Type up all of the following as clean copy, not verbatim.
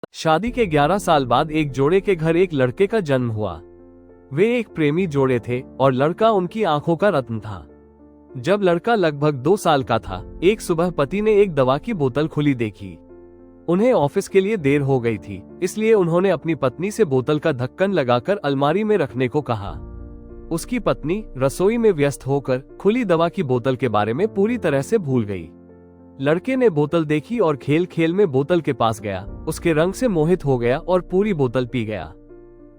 शादी के 11 साल बाद एक जोड़े के घर एक लड़के का जन्म हुआ। वे एक प्रेमी जोड़े थे और लड़का उनकी आंखों का रत्न था। जब लड़का लगभग 2 साल का था, एक सुबह पति ने एक दवा की बोतल खुली देखी। उन्हें ऑफिस के लिए देर हो गई थी, इसलिए उन्होंने अपनी पत्नी से बोतल का ढक्कन लगाकर अलमारी में रखने को कहा। उसकी पत्नी रसोई में व्यस्त होकर खुली दवा की बोतल के बारे में पूरी तरह से भूल गई। लड़के ने बोतल देखी और खेल खेल में बोतल के पास गया, उसके रंग से मोहित हो गया और पूरी बोतल पी गया।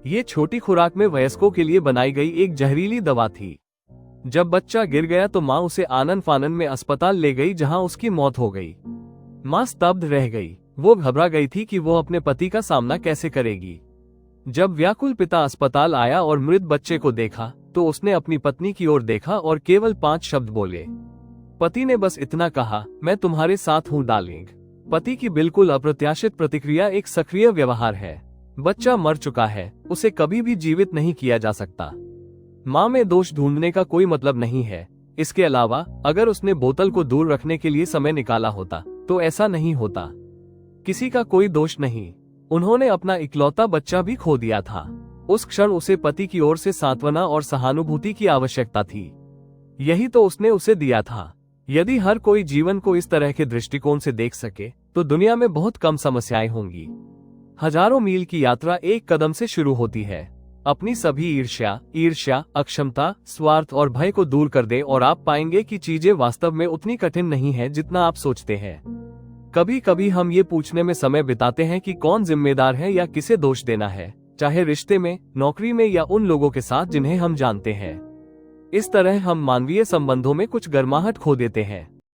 ये छोटी खुराक में वयस्कों के लिए बनाई गई एक जहरीली दवा थी। जब बच्चा गिर गया तो माँ उसे आनन फानन में अस्पताल ले गई, जहाँ उसकी मौत हो गई। माँ स्तब्ध रह गई। वो घबरा गई थी कि वो अपने पति का सामना कैसे करेगी। जब व्याकुल पिता अस्पताल आया और मृत बच्चे को देखा तो उसने अपनी पत्नी की ओर देखा और केवल 5 शब्द बोले। पति ने बस इतना कहा, मैं तुम्हारे साथ हूँ डार्लिंग। पति की बिल्कुल अप्रत्याशित प्रतिक्रिया एक सक्रिय व्यवहार है। बच्चा मर चुका है, उसे कभी भी जीवित नहीं किया जा सकता। माँ में दोष ढूंढने का कोई मतलब नहीं है। इसके अलावा अगर उसने बोतल को दूर रखने के लिए समय निकाला होता तो ऐसा नहीं होता। किसी का कोई दोष नहीं। उन्होंने अपना इकलौता बच्चा भी खो दिया था। उस क्षण उसे पति की ओर से सांत्वना और सहानुभूति की आवश्यकता थी। यही तो उसने उसे दिया था। यदि हर कोई जीवन को इस तरह के दृष्टिकोण से देख सके तो दुनिया में बहुत कम समस्याएं होंगी। हजारों मील की यात्रा एक कदम से शुरू होती है। अपनी सभी ईर्ष्या, अक्षमता, स्वार्थ और भय को दूर कर दे और आप पाएंगे कि चीजें वास्तव में उतनी कठिन नहीं है जितना आप सोचते हैं। कभी कभी हम ये पूछने में समय बिताते हैं कि कौन जिम्मेदार है या किसे दोष देना है, चाहे रिश्ते में, नौकरी में या उन लोगों के साथ जिन्हें हम जानते हैं। इस तरह हम मानवीय संबंधों में कुछ गर्माहट खो देते हैं।